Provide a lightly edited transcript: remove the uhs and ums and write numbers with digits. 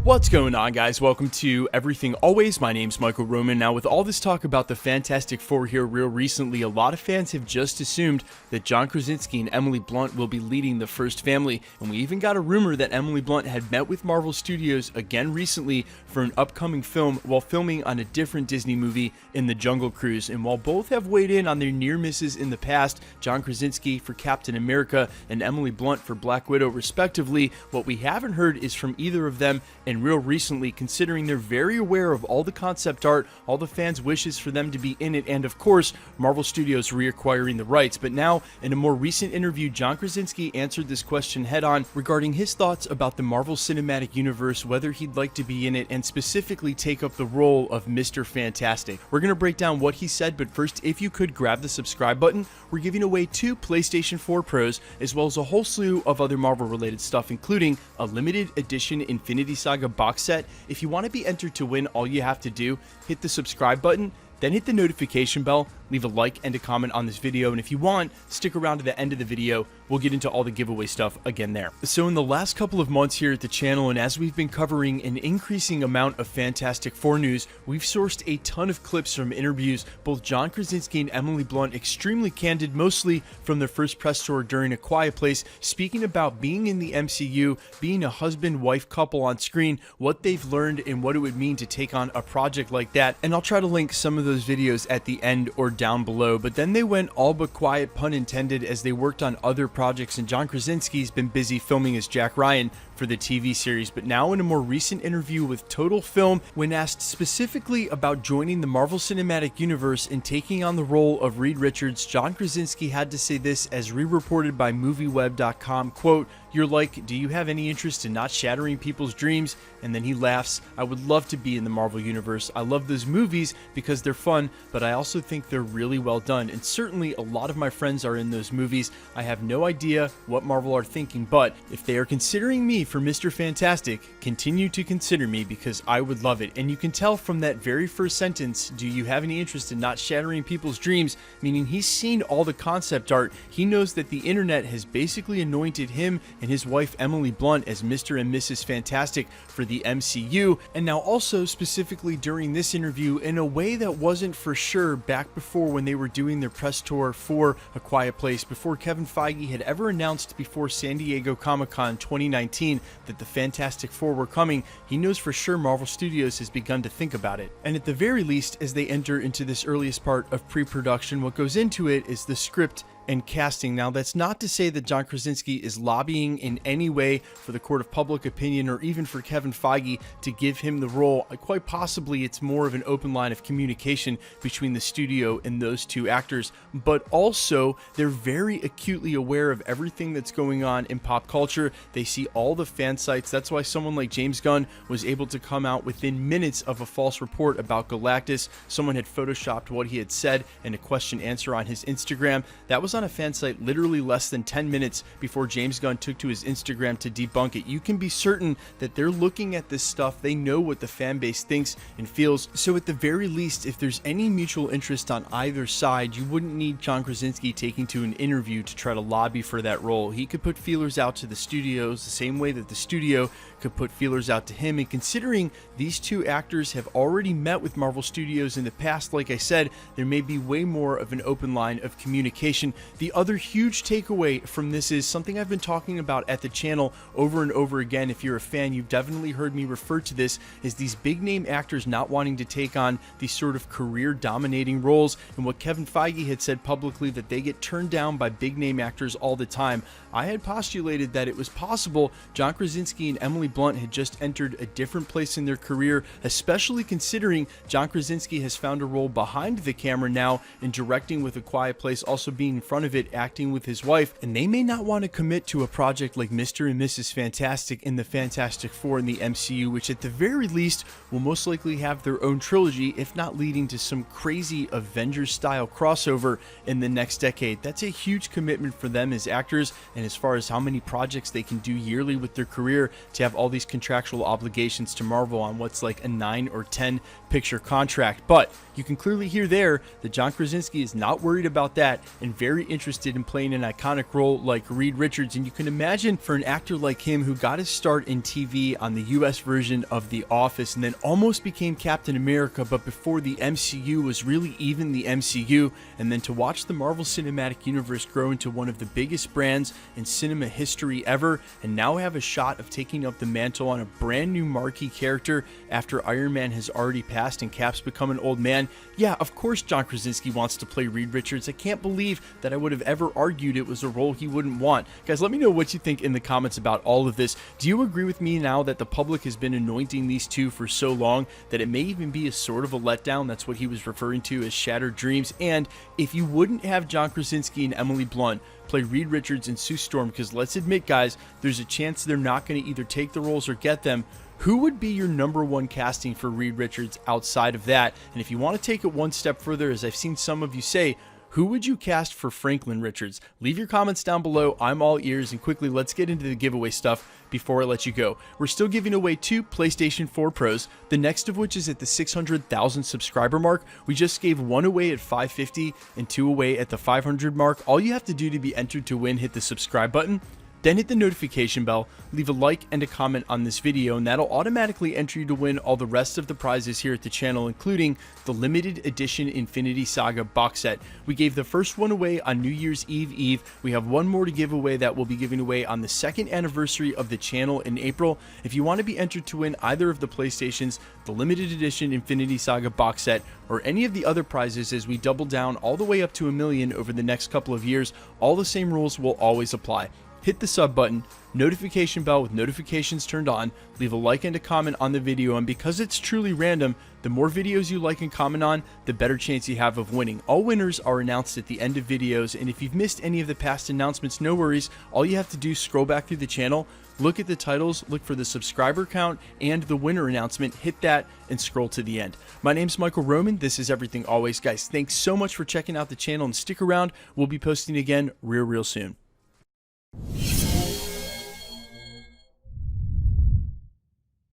What's going on, guys? Welcome to Everything Always. My name's Michael Roman. Now, with all this talk about the Fantastic Four here real recently, a lot of fans have just assumed that John Krasinski and Emily Blunt will be leading the first family, and we even got a rumor that Emily Blunt had met with Marvel Studios again recently for an upcoming film while filming on a different Disney movie in The Jungle Cruise. And while both have weighed in on their near misses in the past, John Krasinski for Captain America and Emily Blunt for Black Widow respectively, what we haven't heard is from either of them and real recently, considering they're very aware of all the concept art, all the fans' wishes for them to be in it, and of course, Marvel Studios reacquiring the rights. But now, in a more recent interview, John Krasinski answered this question head-on regarding his thoughts about the Marvel Cinematic Universe, whether he'd like to be in it, and specifically take up the role of Mr. Fantastic. We're going to break down what he said, but first, if you could grab the subscribe button, we're giving away 2 PlayStation 4 Pros, as well as a whole slew of other Marvel-related stuff, including a limited edition Infinity Saga box set. If you want to be entered to win, all you have to do, hit the subscribe button, then hit the notification bell, leave a like and a comment on this video, and if you want, stick around to the end of the video. We'll get into all the giveaway stuff again there. So in the last couple of months here at the channel, and as we've been covering an increasing amount of Fantastic Four news, we've sourced a ton of clips from interviews, both John Krasinski and Emily Blunt, extremely candid, mostly from their first press tour during A Quiet Place, speaking about being in the MCU, being a husband-wife couple on screen, what they've learned, and what it would mean to take on a project like that. And I'll try to link some of those videos at the end or down below. But then they went all but quiet, pun intended, as they worked on other projects, and John Krasinski's been busy filming as Jack Ryan for the TV series. But now in a more recent interview with Total Film, when asked specifically about joining the Marvel Cinematic Universe and taking on the role of Reed Richards, John Krasinski had to say this, as re-reported by MovieWeb.com, quote, "You're like, do you have any interest in not shattering people's dreams?" And then he laughs, "I would love to be in the Marvel Universe. I love those movies because they're fun, but I also think they're really well done. And certainly a lot of my friends are in those movies. I have no idea what Marvel are thinking, but if they are considering me for Mr. Fantastic, continue to consider me because I would love it." And you can tell from that very first sentence, "Do you have any interest in not shattering people's dreams?" meaning he's seen all the concept art. He knows that the internet has basically anointed him and his wife Emily Blunt as Mr. and Mrs. Fantastic for the MCU. And now also specifically during this interview, in a way that wasn't for sure back before when they were doing their press tour for A Quiet Place, before Kevin Feige had ever announced before San Diego Comic-Con 2019 that the Fantastic Four were coming, he knows for sure Marvel Studios has begun to think about it. And at the very least, as they enter into this earliest part of pre-production, what goes into it is the script and casting. Now, that's not to say that John Krasinski is lobbying in any way for the court of public opinion or even for Kevin Feige to give him the role. Quite possibly it's more of an open line of communication between the studio and those two actors, but also they're very acutely aware of everything that's going on in pop culture. They see all the fan sites. That's why someone like James Gunn was able to come out within minutes of a false report about Galactus. Someone had photoshopped what he had said in a question answer on his Instagram. That was on a fan site literally less than 10 minutes before James Gunn took to his Instagram to debunk it. You can be certain that they're looking at this stuff. They know what the fan base thinks and feels. So at the very least, if there's any mutual interest on either side, you wouldn't need John Krasinski taking to an interview to try to lobby for that role. He could put feelers out to the studios the same way that the studio could put feelers out to him. And considering these two actors have already met with Marvel Studios in the past, like I said, there may be way more of an open line of communication. The other huge takeaway from this is something I've been talking about at the channel over and over again. If you're a fan, you've definitely heard me refer to this, is these big name actors not wanting to take on these sort of career dominating roles. And what Kevin Feige had said publicly, that they get turned down by big name actors all the time. I had postulated that it was possible John Krasinski and Emily Blunt had just entered a different place in their career, especially considering John Krasinski has found a role behind the camera now in directing with A Quiet Place, also being in front of it, acting with his wife, and they may not want to commit to a project like Mr. and Mrs. Fantastic in the Fantastic Four in the MCU, which at the very least will most likely have their own trilogy, if not leading to some crazy Avengers style crossover in the next decade. That's a huge commitment for them as actors, and as far as how many projects they can do yearly with their career, to have all these contractual obligations to Marvel on what's like a 9 or 10 picture contract. But you can clearly hear there that John Krasinski is not worried about that and very very interested in playing an iconic role like Reed Richards, and you can imagine for an actor like him who got his start in TV on the US version of The Office and then almost became Captain America, but before the MCU was really even the MCU, and then to watch the Marvel Cinematic Universe grow into one of the biggest brands in cinema history ever, and now have a shot of taking up the mantle on a brand new marquee character after Iron Man has already passed and Cap's become an old man. Yeah, of course John Krasinski wants to play Reed Richards. I can't believe that I would have ever argued it was a role he wouldn't want. Guys, let me know what you think in the comments about all of this. Do you agree with me now that the public has been anointing these two for so long that it may even be a sort of a letdown? That's what he was referring to as shattered dreams. And if you wouldn't have John Krasinski and Emily Blunt play Reed Richards and Sue Storm, because let's admit, guys, there's a chance they're not going to either take the roles or get them, who would be your #1 casting for Reed Richards outside of that? And if you want to take it one step further, as I've seen some of you say, who would you cast for Franklin Richards? Leave your comments down below. I'm all ears. And quickly, let's get into the giveaway stuff before I let you go. We're still giving away 2 PlayStation 4 Pros, the next of which is at the 600,000 subscriber mark. We just gave 1 away at 550 and 2 away at the 500 mark. All you have to do to be entered to win, hit the subscribe button, then hit the notification bell, leave a like and a comment on this video, and that'll automatically enter you to win all the rest of the prizes here at the channel, including the limited edition Infinity Saga box set. We gave the first one away on New Year's Eve. We have 1 more to give away that we'll be giving away on the 2nd anniversary of the channel in April. If you want to be entered to win either of the PlayStations, the limited edition Infinity Saga box set, or any of the other prizes as we double down all the way up to $1 million over the next couple of years, all the same rules will always apply. Hit the sub button, notification bell with notifications turned on, leave a like and a comment on the video, and because it's truly random, the more videos you like and comment on, the better chance you have of winning. All winners are announced at the end of videos, and if you've missed any of the past announcements, no worries. All you have to do is scroll back through the channel, look at the titles, look for the subscriber count and the winner announcement, hit that, and scroll to the end. My name's Michael Roman. This is Everything Always. Guys, thanks so much for checking out the channel, and stick around. We'll be posting again real soon.